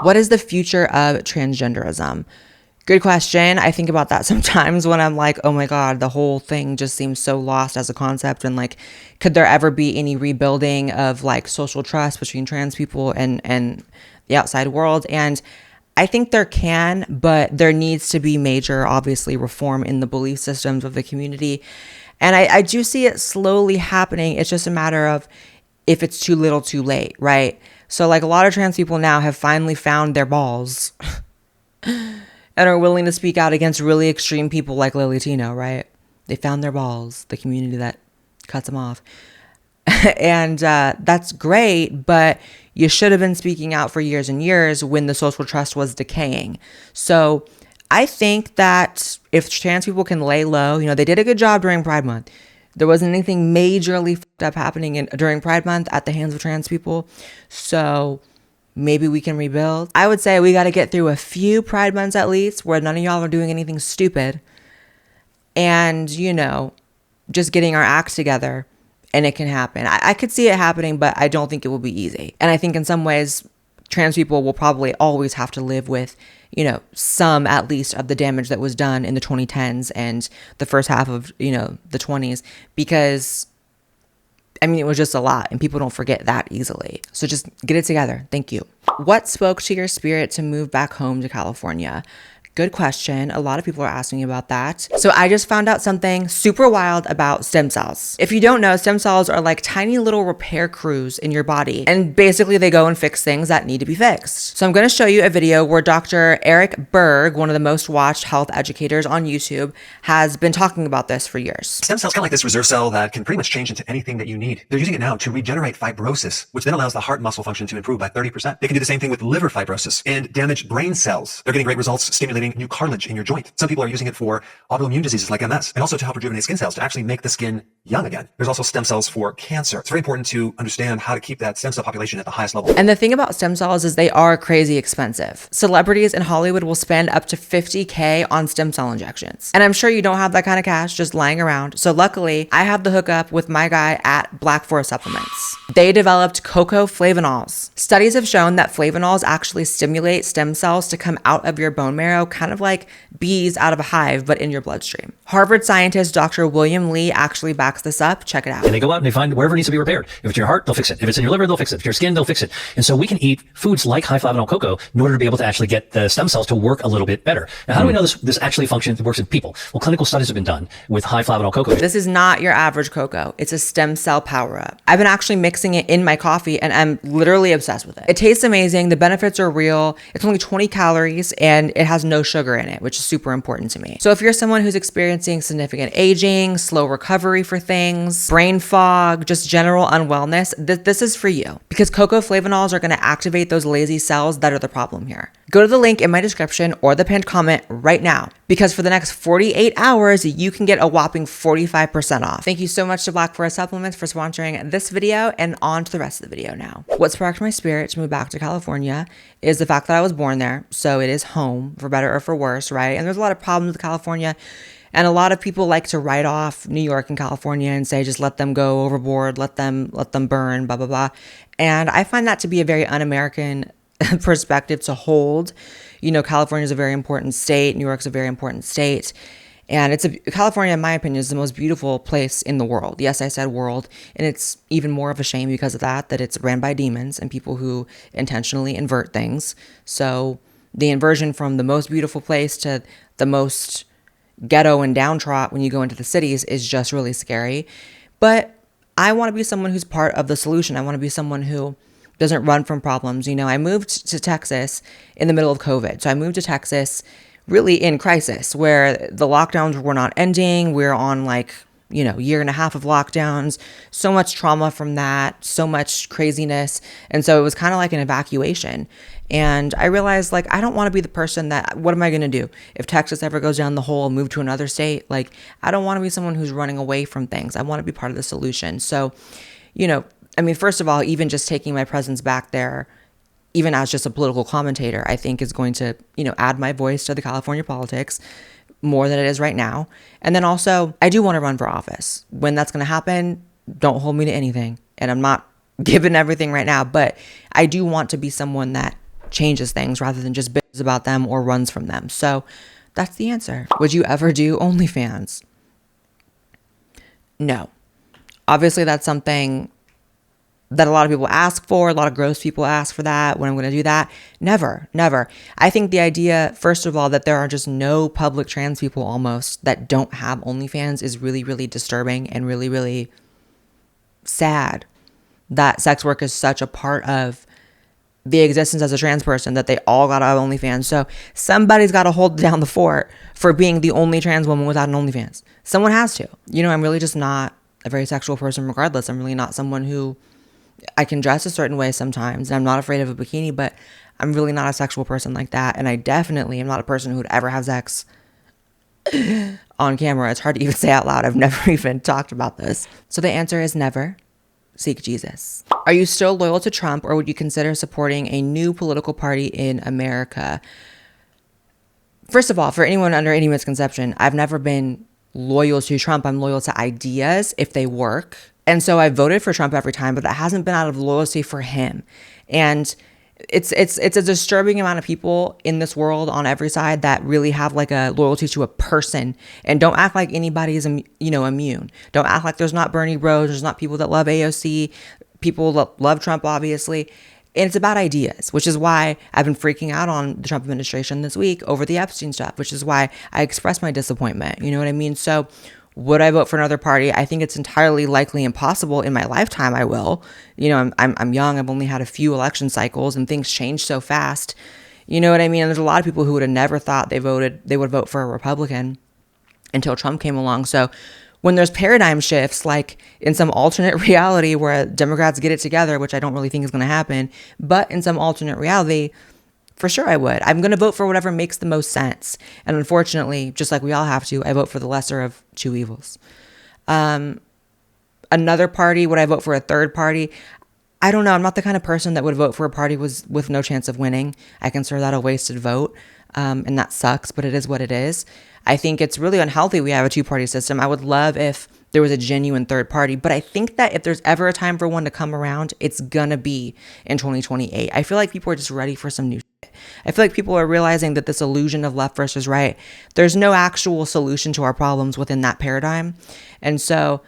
What is the future of transgenderism? Good question. I think about that sometimes when I'm like, oh my God, the whole thing just seems so lost as a concept. And like, could there ever be any rebuilding of like social trust between trans people and the outside world? And I think there can, but there needs to be major, obviously, reform in the belief systems of the community. And I do see it slowly happening. It's just a matter of if it's too little too late, right? So like a lot of trans people now have finally found their balls and are willing to speak out against really extreme people like Lily Tino, right? They found their balls, the community that cuts them off. And that's great, but you should have been speaking out for years and years when the social trust was decaying. So I think that if trans people can lay low, they did a good job during Pride Month. There wasn't anything majorly fucked up happening during Pride Month at the hands of trans people. So maybe we can rebuild. I would say we got to get through a few Pride Months at least where none of y'all are doing anything stupid and, just getting our acts together, and it can happen. I could see it happening, but I don't think it will be easy. And I think in some ways, trans people will probably always have to live with, some at least of the damage that was done in the 2010s and the first half of, the 20s, because it was just a lot and people don't forget that easily. So just get it together. Thank you. What spoke to your spirit to move back home to California? Good question. A lot of people are asking about that. So I just found out something super wild about stem cells. If you don't know, stem cells are like tiny little repair crews in your body. And basically they go and fix things that need to be fixed. So I'm going to show you a video where Dr. Eric Berg, one of the most watched health educators on YouTube, has been talking about this for years. Stem cells kind of like this reserve cell that can pretty much change into anything that you need. They're using it now to regenerate fibrosis, which then allows the heart muscle function to improve by 30%. They can do the same thing with liver fibrosis and damaged brain cells. They're getting great results stimulating new cartilage in your joint. Some people are using it for autoimmune diseases like MS, and also to help rejuvenate skin cells to actually make the skin young again. There's also stem cells for cancer. It's very important to understand how to keep that stem cell population at the highest level. And the thing about stem cells is they are crazy expensive. Celebrities in Hollywood will spend up to $50K on stem cell injections. And I'm sure you don't have that kind of cash just lying around. So luckily, I have the hookup with my guy at Black Forest Supplements. They developed cocoa flavanols. Studies have shown that flavanols actually stimulate stem cells to come out of your bone marrow, kind of like bees out of a hive, but in your bloodstream. Harvard scientist Dr. William Lee actually backs this up. Check it out. And they go out and they find wherever it needs to be repaired. If it's your heart, they'll fix it. If it's in your liver, they'll fix it. If your skin, they'll fix it. And so we can eat foods like high flavanol cocoa in order to be able to actually get the stem cells to work a little bit better. Now, how do we know this actually functions, works in people? Well, clinical studies have been done with high flavanol cocoa. This is not your average cocoa. It's a stem cell power up. I've been actually mixing it in my coffee and I'm literally obsessed with it. It tastes amazing. The benefits are real. It's only 20 calories and it has no sugar in it, which is super important to me. So if you're someone who's experiencing significant aging, slow recovery for things, brain fog, just general unwellness, this is for you, because cocoa flavanols are going to activate those lazy cells that are the problem here. Go to the link in my description or the pinned comment right now, because for the next 48 hours, you can get a whopping 45% off. Thank you so much to Black Forest Supplements for sponsoring this video, and on to the rest of the video now. What sparked my spirit to move back to California is the fact that I was born there. So it is home, for better or for worse, right? And there's a lot of problems with California. And a lot of people like to write off New York and California and say, just let them go overboard, let them burn, blah, blah, blah. And I find that to be a very un-American perspective to hold. California is a very important state. New York's a very important state. And California, in my opinion, is the most beautiful place in the world. Yes, I said world. And it's even more of a shame because of that it's ran by demons and people who intentionally invert things. So the inversion from the most beautiful place to the most ghetto and downtrodden when you go into the cities is just really scary. But I want to be someone who's part of the solution. I want to be someone who doesn't run from problems. I moved to Texas in the middle of COVID. So I moved to Texas really in crisis, where the lockdowns were not ending. We're on year and a half of lockdowns, so much trauma from that, so much craziness. And so it was kind of like an evacuation. And I realized I don't want to be the person what am I going to do? If Texas ever goes down the hole and move to another state, I don't want to be someone who's running away from things. I want to be part of the solution. So, first of all, even just taking my presence back there, even as just a political commentator, I think is going to, add my voice to the California politics more than it is right now. And then also, I do want to run for office. When that's going to happen, don't hold me to anything. And I'm not giving everything right now, but I do want to be someone that changes things rather than just bitches about them or runs from them. So that's the answer. Would you ever do OnlyFans? No. Obviously, that's something that a lot of people ask for. A lot of gross people ask for that. When I'm going to do that? Never, never. I think the idea, first of all, that there are just no public trans people almost that don't have OnlyFans is really, really disturbing and really, really sad that sex work is such a part of the existence as a trans person that they all got to have OnlyFans. So somebody's got to hold down the fort for being the only trans woman without an OnlyFans. Someone has to. You know, I'm really just not a very sexual person regardless. I'm really not someone who, I can dress a certain way sometimes, and I'm not afraid of a bikini, but I'm really not a sexual person like that. And I definitely am not a person who would ever have sex on camera. It's hard to even say out loud. I've never even talked about this. So the answer is never. Seek Jesus. Are you still loyal to Trump, or would you consider supporting a new political party in America? First of all, for anyone under any misconception, I've never been loyal to Trump. I'm loyal to ideas if they work. And so I voted for Trump every time, but that hasn't been out of loyalty for him. And it's a disturbing amount of people in this world on every side that really have like a loyalty to a person and don't act like anybody is, immune. Don't act like there's not Bernie bros. There's not people that love AOC, people that love Trump, obviously. And it's about ideas, which is why I've been freaking out on the Trump administration this week over the Epstein stuff, which is why I expressed my disappointment. You know what I mean? So would I vote for another party? I think it's entirely likely impossible in my lifetime. I will. You know, I'm young. I've only had a few election cycles, and things change so fast. You know what I mean? And there's a lot of people who would have never thought they would vote for a Republican until Trump came along. So when there's paradigm shifts, like in some alternate reality where Democrats get it together, which I don't really think is going to happen, but in some alternate reality, for sure I would. I'm going to vote for whatever makes the most sense. And unfortunately, just like we all have to, I vote for the lesser of two evils. Another party, would I vote for a third party? I don't know. I'm not the kind of person that would vote for a party with no chance of winning. I consider that a wasted vote. And that sucks, but it is what it is. I think it's really unhealthy we have a two-party system. I would love if there was a genuine third party, but I think that if there's ever a time for one to come around, it's gonna be in 2028. I feel like people are just ready for some new shit. I feel like people are realizing that this illusion of left versus right, there's no actual solution to our problems within that paradigm. And so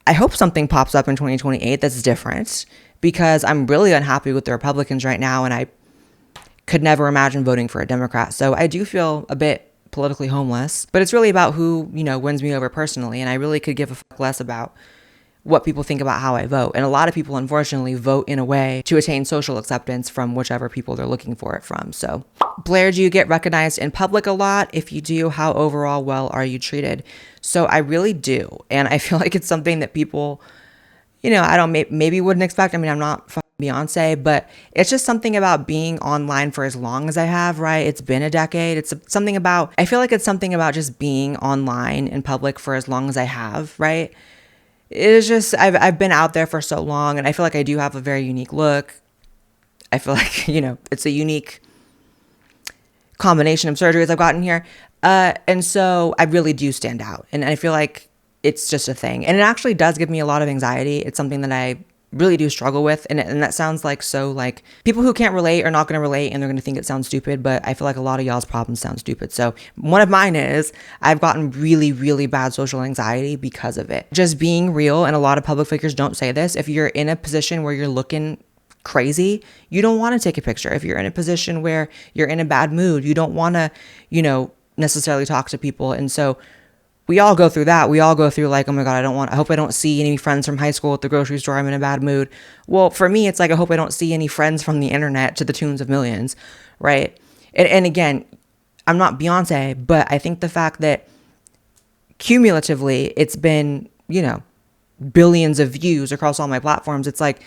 I hope something pops up in 2028 that's different, because I'm really unhappy with the Republicans right now, and I could never imagine voting for a Democrat. So I do feel a bit politically homeless, but it's really about who, wins me over personally. And I really could give a fuck less about what people think about how I vote. And a lot of people, unfortunately, vote in a way to attain social acceptance from whichever people they're looking for it from. So, Blaire, do you get recognized in public a lot? If you do, how overall well are you treated? So I really do. And I feel like it's something that people, I don't maybe wouldn't expect. I mean, I'm not fucking Beyonce, but it's just something about being online for as long as I have, right? It's been a decade. I feel like it's something about just being online in public for as long as I have, right? It is just, I've been out there for so long, and I feel like I do have a very unique look. I feel like, it's a unique combination of surgeries I've gotten here. And so I really do stand out. And I feel like it's just a thing. And it actually does give me a lot of anxiety. It's something that I really do struggle with. And that sounds like people who can't relate are not going to relate, and they're going to think it sounds stupid. But I feel like a lot of y'all's problems sound stupid. So one of mine is I've gotten really, really bad social anxiety because of it. Just being real, and a lot of public figures don't say this. If you're in a position where you're looking crazy, you don't want to take a picture. If you're in a position where you're in a bad mood, you don't want to, necessarily talk to people. And so we all go through that. We all go through like, oh my God, I hope I don't see any friends from high school at the grocery store. I'm in a bad mood. Well, for me, it's like, I hope I don't see any friends from the internet to the tunes of millions, right? And again, I'm not Beyonce, but I think the fact that cumulatively it's been, billions of views across all my platforms, it's like,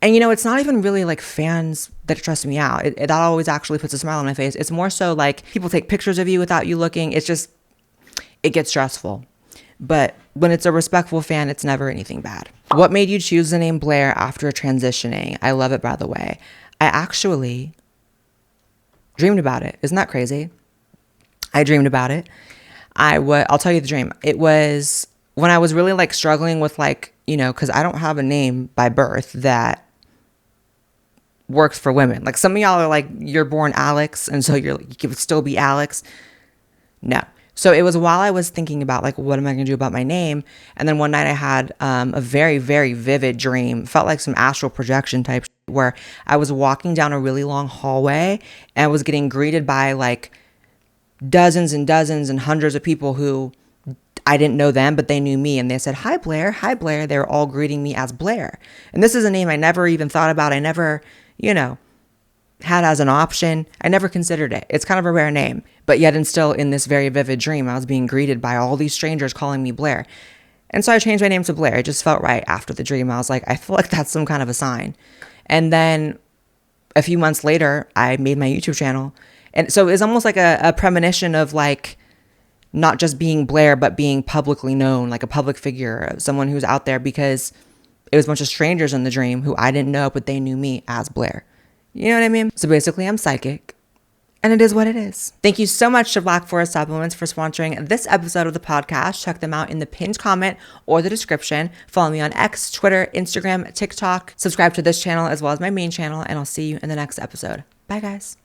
and it's not even really like fans that trust me out. That always actually puts a smile on my face. It's more so like people take pictures of you without you looking. It's just, it gets stressful. But when it's a respectful fan, it's never anything bad. What made you choose the name Blaire after transitioning? I love it, by the way. I actually dreamed about it. Isn't that crazy? I dreamed about it. I'll tell you the dream. It was when I was really like struggling with like, because I don't have a name by birth that works for women. Like some of y'all are like, you're born Alex, and so you could still be Alex. No. So it was while I was thinking about like, what am I going to do about my name? And then one night I had a very, very vivid dream, felt like some astral projection type where I was walking down a really long hallway and I was getting greeted by like dozens and dozens and hundreds of people who I didn't know them, but they knew me. And they said, hi, Blaire. Hi, Blaire. They were all greeting me as Blaire. And this is a name I never even thought about. I never, had as an option. I never considered it. It's kind of a rare name, but yet and still in this very vivid dream, I was being greeted by all these strangers calling me Blaire. And so I changed my name to Blaire. It just felt right after the dream. I was like, I feel like that's some kind of a sign. And then a few months later, I made my YouTube channel. And so it's almost like a premonition of like, not just being Blaire, but being publicly known, like a public figure, someone who's out there, because it was a bunch of strangers in the dream who I didn't know, but they knew me as Blaire. You know what I mean? So basically I'm psychic, and it is what it is. Thank you so much to Black Forest Supplements for sponsoring this episode of the podcast. Check them out in the pinned comment or the description. Follow me on X, Twitter, Instagram, TikTok. Subscribe to this channel as well as my main channel, and I'll see you in the next episode. Bye, guys.